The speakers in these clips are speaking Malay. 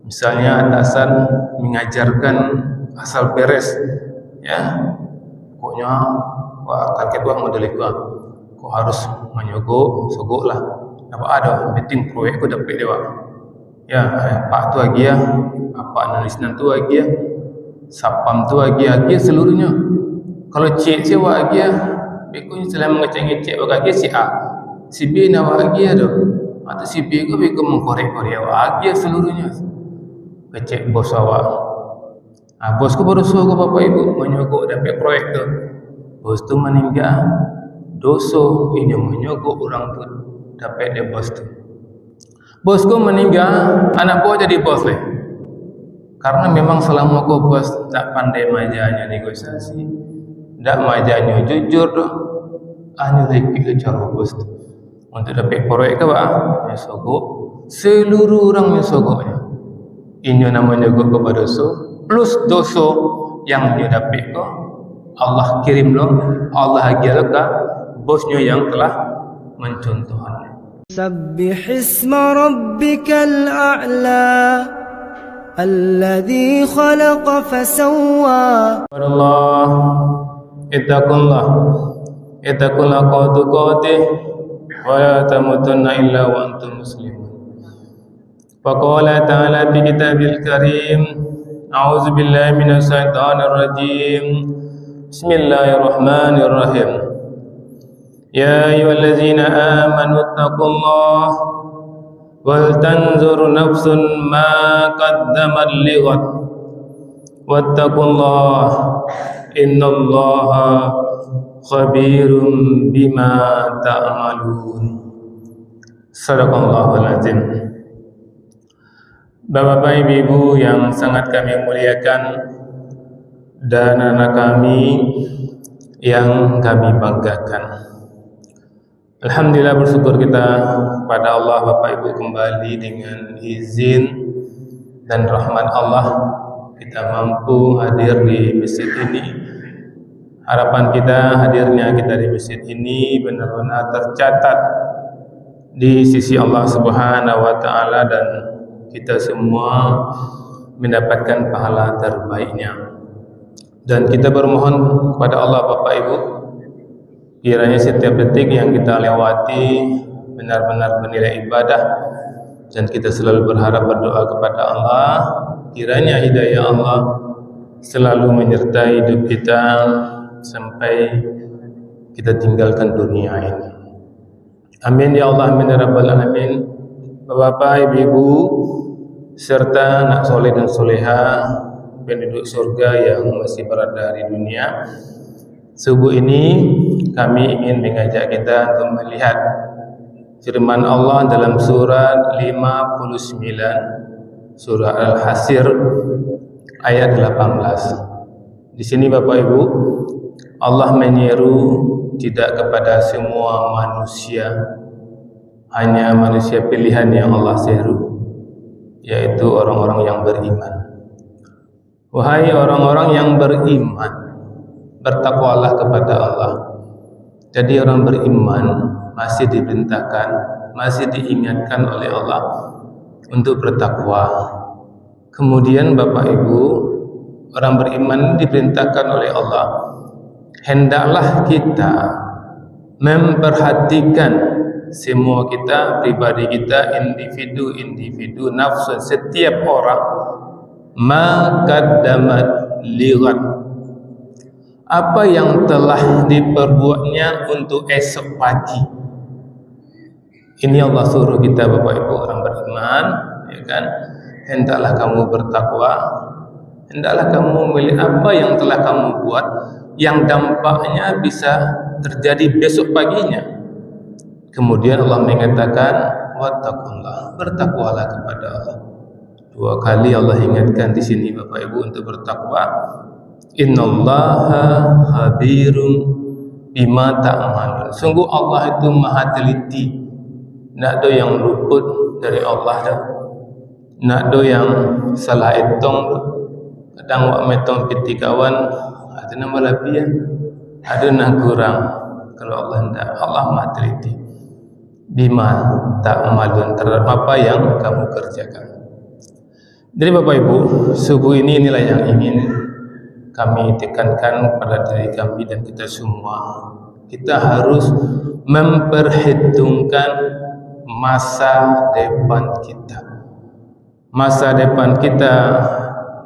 Misalnya atasan mengajarkan asal beres, ya, pokoknya wah target wah model itu, kau harus menyogok, sogok lah. Apa ada, penting proyek kau dapat dewa. Ya, pak tu lagi ya, apa analisnya tu lagi ya, sapam tu lagi seluruhnya. Kalau cek sewa lagi ya, bekonya selain mengecek-ngecek bagi si A, si B nak lagi ya tu, atau si B kau beko mengkorek-korek lagi seluruhnya. Kecek bos awak. Bos ku baru suruh bapak ibu menyogok dapat proyek tu. Bos tu meninggal, dosa ini menyogok orang tu dapat dia bos tu. Bos ku meninggal, anak buah jadi bos leh. Karena memang selama kau bos tak pandai majanya negosiasi, tak majanya jujur tu, hanya lagi cara bos tu. Untuk dapat proyek ke apa? Menyogok seluruh orang menyogoknya. Ini namanya juga kepada dosa plus dosa yang dia dapat ko Allah kirim lo, Allah agialkan bosnya yang telah mencontohnya. Sabbih isma rabbikal a'la alladhi khalaqa fasawwa. Allah ittaqullah qatuqatih wa la tamutunna illa wa antum muslimun. Faqala ta'ala fi kitabil karim, a'udzu billahi minasy syaithanir rajim. Bismillahirrahmanirrahim. Ya ayyuhallazina amanu taqullaha wal tanzur nafsun ma qaddamat lighad wattaqullaha innallaha khabirum bima ta'malun. Sadaqallahul azim. Bapak-bapak, ibu-ibu yang sangat kami muliakan dan anak kami yang kami banggakan. Alhamdulillah, bersyukur kita pada Allah Bapak Ibu kembali dengan izin dan rahmat Allah kita mampu hadir di masjid ini. Harapan kita hadirnya kita di masjid ini benar-benar tercatat di sisi Allah Subhanahu wa taala dan kita semua mendapatkan pahala terbaiknya. Dan kita bermohon kepada Allah Bapak Ibu, kiranya setiap detik yang kita lewati benar-benar bernilai ibadah, dan kita selalu berharap berdoa kepada Allah kiranya hidayah Allah selalu menyertai hidup kita sampai kita tinggalkan dunia ini. Amin ya Allah, amin ya rabbal alamin. Bapak, ibu-ibu serta anak soleh dan soleha penduduk surga yang masih berada di dunia, subuh ini kami ingin mengajak kita untuk melihat firman Allah dalam surat 59 surah Al-Hasr ayat 18. Di sini Bapak Ibu, Allah menyeru tidak kepada semua manusia, hanya manusia pilihan yang Allah seru, yaitu orang-orang yang beriman. Wahai orang-orang yang beriman, bertakwalah kepada Allah. Jadi orang beriman masih diperintahkan, masih diingatkan oleh Allah untuk bertakwa. Kemudian Bapak Ibu, orang beriman diperintahkan oleh Allah, hendaklah kita memperhatikan semua kita, pribadi kita, individu, nafsu, setiap orang, ma qaddamat lighad, apa yang telah diperbuatnya untuk esok pagi. Ini Allah suruh kita Bapak Ibu orang beriman, ya kan? Hendaklah kamu bertakwa, hendaklah kamu melihat apa yang telah kamu buat yang dampaknya bisa terjadi besok paginya. Kemudian Allah mengatakan wattaqullah, bertakwalah kepada Allah. Dua kali Allah ingatkan di sini Bapak Ibu untuk bertakwa. Innallaha khabirum bima ta'malun. Sungguh Allah itu maha teliti. Nak ada yang luput dari Allah dah. Nak ada yang salah hitung. Kadang wak metong piti kawan ada nama lebih, ada nak kurang. Kalau Allah hendak, Allah maha teliti. Bima ta'malun, terhadap apa yang kamu kerjakan. Jadi Bapak Ibu, subuh inilah yang ingin kami tekankan pada diri kami dan kita semua. Kita harus memperhitungkan masa depan kita. Masa depan kita,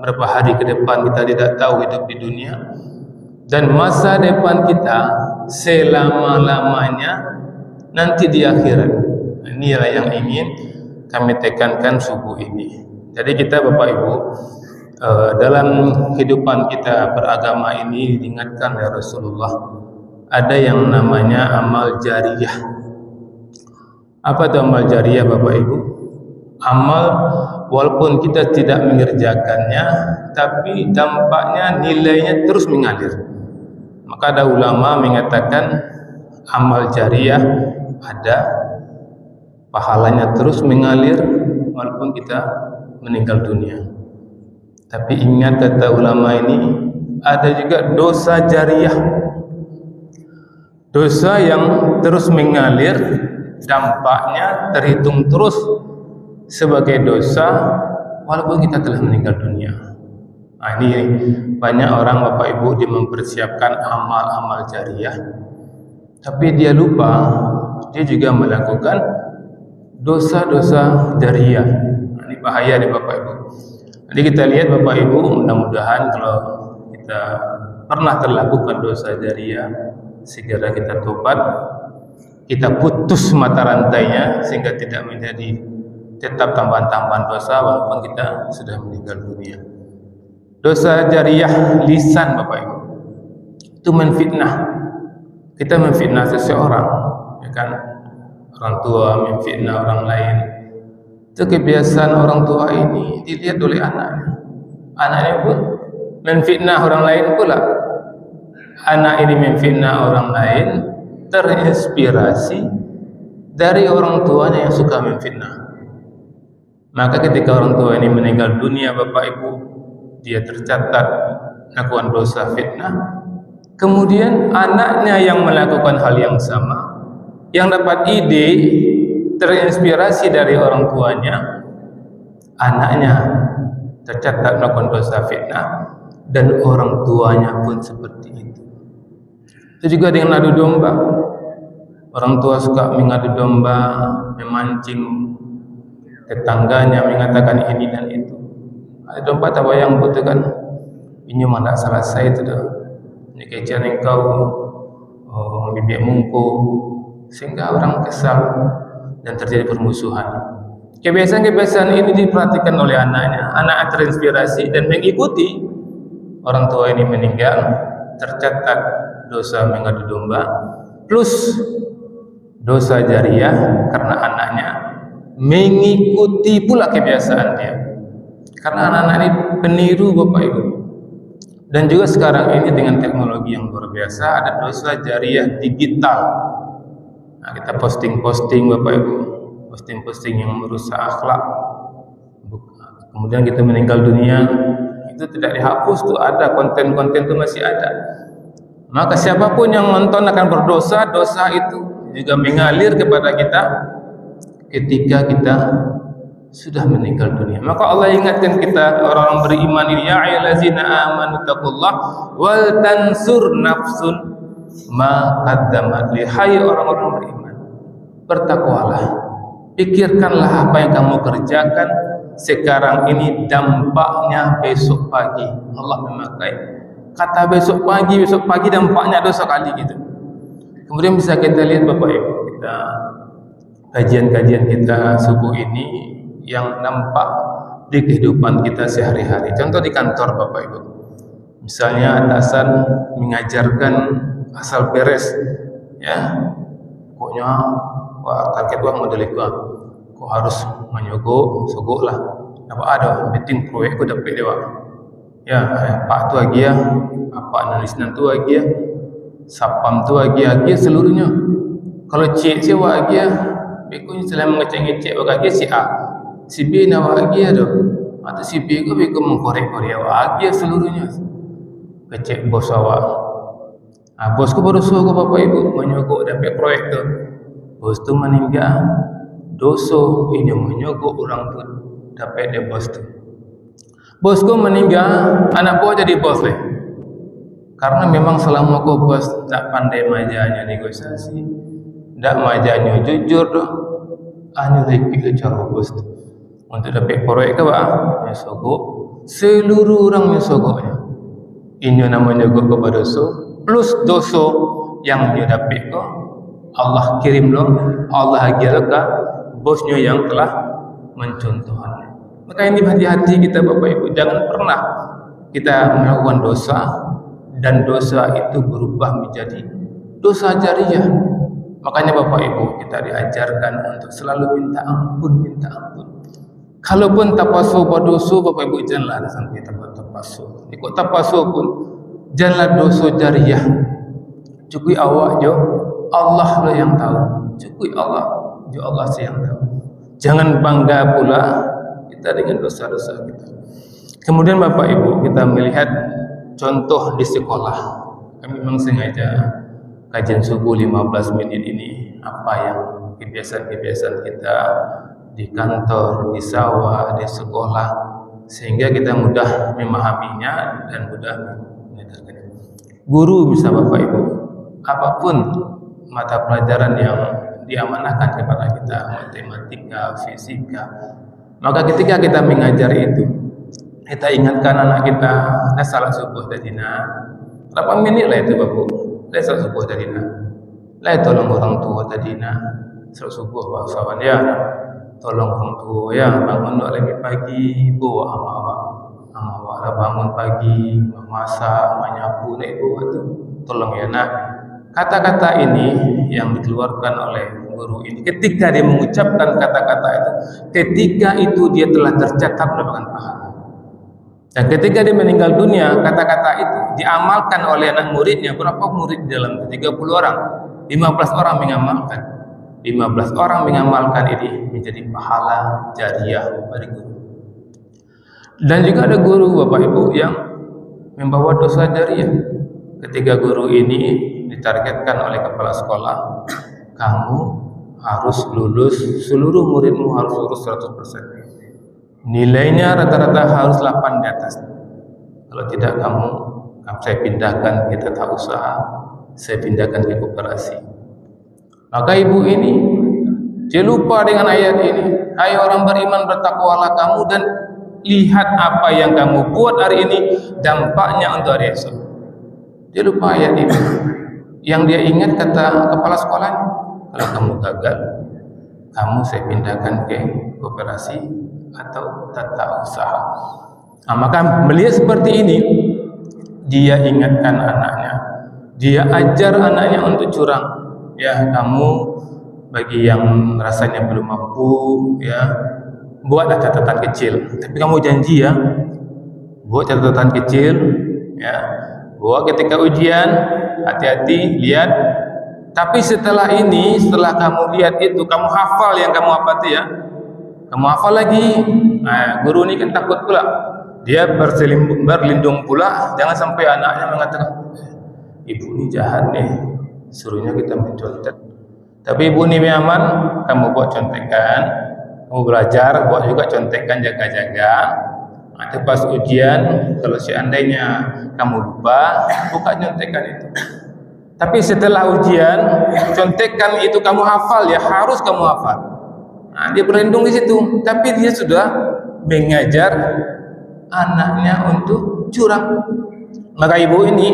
berapa hari ke depan kita tidak tahu hidup di dunia. Dan masa depan kita selama-lamanya nanti di akhirat. Inilah yang ingin kami tekankan subuh ini. Jadi kita Bapak Ibu, dalam kehidupan kita beragama ini diingatkan oleh Rasulullah, ada yang namanya amal jariyah. Apa itu amal jariyah Bapak Ibu? Amal walaupun kita tidak mengerjakannya, tapi dampaknya, nilainya terus mengalir. Maka ada ulama mengatakan amal jariyah ada pahalanya terus mengalir walaupun kita meninggal dunia. Tapi ingat kata ulama ini, ada juga dosa jariyah, dosa yang terus mengalir, dampaknya terhitung terus sebagai dosa walaupun kita telah meninggal dunia. Nah, ini banyak orang Bapak Ibu dia mempersiapkan amal-amal jariyah, tapi dia lupa dia juga melakukan dosa-dosa jariyah. Nah, ini bahaya nih Bapak Ibu. Jadi kita lihat Bapak Ibu, mudah-mudahan kalau kita pernah terlakukan dosa jariyah, segera kita tobat, kita putus mata rantainya sehingga tidak menjadi tetap tambahan-tambahan dosa walaupun kita sudah meninggal dunia. Dosa jariyah lisan Bapak Ibu, itu menfitnah. Kita menfitnah seseorang, ya kan? Orang tua menfitnah orang lain. Itu kebiasaan orang tua ini dilihat oleh anaknya. Anaknya pun menfitnah orang lain pula. Anak ini menfitnah orang lain, terinspirasi dari orang tuanya yang suka menfitnah. Maka ketika orang tua ini meninggal dunia Bapak Ibu, dia tercatat melakukan dosa fitnah. Kemudian anaknya yang melakukan hal yang sama, yang dapat ide, terinspirasi dari orang tuanya, anaknya tercatat melakukan dosa fitnah dan orang tuanya pun seperti itu. Itu juga dengan adu domba. Orang tua suka mengadu domba, memancing tetangganya, mengatakan ini dan itu. Adu domba tak yang betul kan? Ini mana salah saya itu dah. Ini kejar engkau, bibik mungku, sehingga orang kesal dan terjadi permusuhan. Kebiasaan-kebiasaan ini diperhatikan oleh anaknya. Anak terinspirasi dan mengikuti. Orang tua ini meninggal, tercatat dosa mengadu domba plus dosa jariyah karena anaknya mengikuti pula kebiasaan dia. Karena anak-anak ini peniru Bapak Ibu. Dan juga sekarang ini dengan teknologi yang luar biasa, ada dosa jariyah digital. Nah, kita posting-posting Bapak Ibu, posting-posting yang merusak akhlak. Kemudian kita meninggal dunia, itu tidak dihapus tuh, ada konten-konten itu masih ada. Maka siapapun yang nonton akan berdosa, dosa itu juga mengalir kepada kita ketika kita sudah meninggal dunia. Maka Allah ingatkan kita orang-orang beriman ini, ya ayyuhallazina amanu taqullah wal tansur nafsun ma qaddamat li. Hai orang-orang beriman, bertakwalah, pikirkanlah apa yang kamu kerjakan sekarang ini, dampaknya besok pagi. Allah memakai kata besok pagi dampaknya dosa kali gitu. Kemudian bisa kita lihat Bapak Ibu, kita kajian-kajian kita subuh ini yang nampak di kehidupan kita sehari-hari. Contoh di kantor Bapak Ibu, misalnya atasan mengajarkan asal beres, ya, pokoknya wah target wah model itu, kok harus menyogok, sogok lah, apa ada penting proyek kok dapat dewa, ya, pak tu lagi ya, apa analisis tu lagi ya, sapam tu lagi seluruhnya. Kalau cek siapa lagi ya, bekunya selain mengecek-ngecek bagi si A, si B nak lagi ada, atau si B ko beku mengkorek-korek lagi seluruhnya. Kecek bos awak. Ah, bosku baru suruh Bapak Ibu menyogok dapat proyek tu. Bos tu meninggal, dosa ini menyogok orang tu dapat dia bos tu. Bosku meninggal, anak buah jadi bos leh. Karena memang selama kau bos tak pandai majanya negosiasi, tak majanya jujur doh, hanya lagi cara bos tu. Untuk dapat proyek ke bah, nyosogok, seluruh orang nyosogoknya. Ini namanya nyogok kepada dosa, plus dosa yang dia dapat ko, Allah kirim lo, Allah ajar ke bosnya yang telah mencontohnya. Maka ini hati-hati kita Bapak Ibu, jangan pernah kita melakukan dosa dan dosa itu berubah menjadi dosa jariah. Makanya Bapak Ibu, kita diajarkan untuk selalu minta ampun, minta ampun. Kalaupun tapasu berdosa, Bapak Ibu janganlah sampai tapasu. Ikut tapasu pun janganlah dosa jariah. Cukui awak jo, Allah lah yang tahu. Cukui Allah, jo Allah sih yang tahu. Jangan bangga pula kita dengan dosa-dosa kita. Kemudian Bapak Ibu, kita melihat contoh di sekolah. Kami memang sengaja kajian subuh 15 menit ini, apa yang kebiasaan-kebiasaan kita di kantor, di sawah, di sekolah, sehingga kita mudah memahaminya dan mudah mendengarkannya. Guru bisa Bapak Ibu, apapun mata pelajaran yang diamanahkan kepada kita, matematika, fisika, maka ketika kita mengajar itu, kita ingatkan anak kita, nah salat subuh tadina, 8 menit lah itu Bapak, lah salat subuh tadina, lah tolong orang tua tadina, salat subuh bangsawan ya, tolong orang tua ya, bangun lagi pagi, bawa amawa lah bangun pagi, memasak, menyapu, nak bawa tu, tolong ya nak. Kata-kata ini yang dikeluarkan oleh guru ini, ketika dia mengucapkan kata-kata itu, ketika itu dia telah tercatat mendapatkan pahala. Dan ketika dia meninggal dunia, kata-kata itu diamalkan oleh anak muridnya. Berapa murid dalam 30 orang? 15 orang mengamalkan. 15 orang mengamalkan ini menjadi pahala jariah bagi guru. Dan juga ada guru Bapak Ibu yang membawa dosa jariah. Ketika guru ini ditargetkan oleh kepala sekolah, kamu harus lulus, seluruh muridmu harus lulus 100%. Nilainya rata-rata harus 8 di atas. Kalau tidak kamu saya pindahkan ke tata usaha, saya pindahkan ke koperasi. Maka ibu ini dia lupa dengan ayat ini. Hai orang beriman, bertakwalah kamu dan lihat apa yang kamu buat hari ini dampaknya untuk hari esok. Dia lupa ayat ini. Yang dia ingat kata kepala sekolahnya, kalau kamu gagal, kamu saya pindahkan ke koperasi atau tata usaha. Nah, maka melihat seperti ini, dia ingatkan anaknya, dia ajar anaknya untuk curang. Ya, kamu bagi yang rasanya belum mampu, ya, buatlah catatan kecil. Tapi kamu janji ya, buat catatan kecil, ya, buat ketika ujian, hati-hati, lihat. Tapi setelah ini, setelah kamu lihat itu, kamu hafal yang kamu apati ya, kamu hafal lagi. Nah, guru ini kan takut pula, dia berlindung pula, jangan sampai anaknya mengatakan, ibu ini jahat nih, suruhnya kita mencontek. Tapi ibu ini aman, kamu buat contekan, kamu belajar, buat juga contekan, jaga-jaga. Nanti pas ujian, kalau seandainya kamu lupa, buka contekan itu. Tapi setelah ujian, contekan itu kamu hafal ya, harus kamu hafal. Nah, dia berlindung di situ, tapi dia sudah mengajar anaknya untuk curang. Maka ibu ini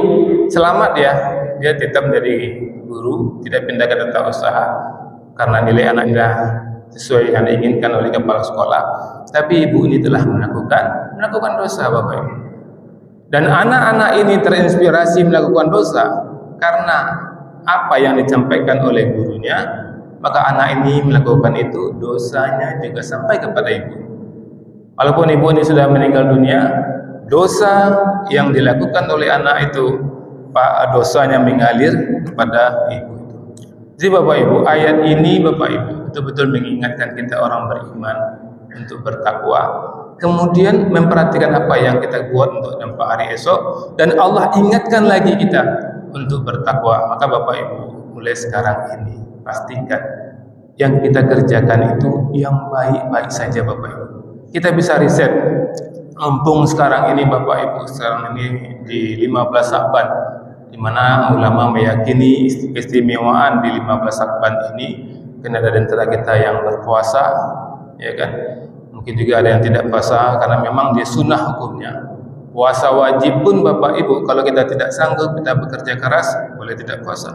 selamat ya, dia tetap menjadi guru, tidak pindah ke tata usaha karena nilai anaknya sesuai yang diinginkan oleh kepala sekolah. Tapi ibu ini telah melakukan dosa Bapak Ibu. Dan anak-anak ini terinspirasi melakukan dosa karena apa yang disampaikan oleh gurunya, maka anak ini melakukan itu, dosanya juga sampai kepada ibu. Walaupun ibu ini sudah meninggal dunia, dosa yang dilakukan oleh anak itu, dosanya mengalir kepada ibu itu. Jadi Bapak Ibu, ayat ini Bapak Ibu betul-betul mengingatkan kita orang beriman untuk bertakwa, kemudian memperhatikan apa yang kita buat untuk dampak hari esok, dan Allah ingatkan lagi kita untuk bertakwa. Maka Bapak Ibu, mulai sekarang ini pastikan yang kita kerjakan itu yang baik-baik saja Bapak Ibu. Kita bisa riset mumpung sekarang ini Bapak Ibu, sekarang ini di 15 Sya'ban, di mana ulama meyakini keistimewaan di 15 Sya'ban ini, karena ada di antara kita yang berpuasa, ya kan? Mungkin juga ada yang tidak puasa karena memang dia sunnah hukumnya. Puasa wajib pun Bapak Ibu, kalau kita tidak sanggup, kita bekerja keras, boleh tidak puasa.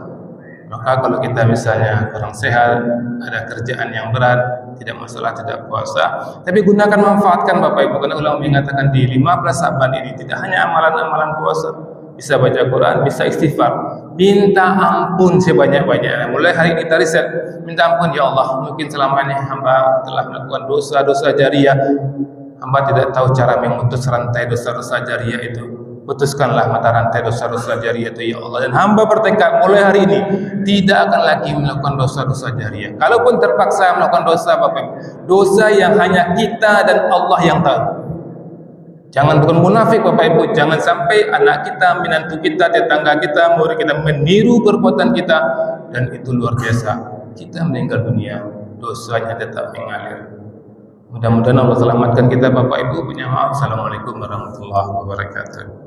Maka kalau kita misalnya kurang sehat, ada kerjaan yang berat, tidak masalah tidak puasa. Tapi gunakan, manfaatkan Bapak Ibu, karena ulama mengatakan di 15 Sya'ban ini tidak hanya amalan-amalan puasa, bisa baca Quran, bisa istighfar, minta ampun sebanyak-banyaknya. Mulai hari ini kita riset, minta ampun, ya Allah, mungkin selama ini hamba telah melakukan dosa-dosa jariah, hamba tidak tahu cara memutus rantai dosa-dosa jariah itu. Putuskanlah mata rantai dosa-dosa jariah itu, ya Allah. Dan hamba bertekad mulai hari ini tidak akan lagi melakukan dosa-dosa jariah. Kalaupun terpaksa melakukan dosa, Bapak Ibu, dosa yang hanya kita dan Allah yang tahu. Jangan bukan munafik Bapak Ibu, jangan sampai anak kita, menantu kita, tetangga kita, murid kita meniru perbuatan kita, dan itu luar biasa. Kita meninggal dunia, dosanya tetap mengalir. Mudah-mudahan Allah selamatkan kita Bapak Ibu. Punya maaf. Assalamualaikum warahmatullahi wabarakatuh.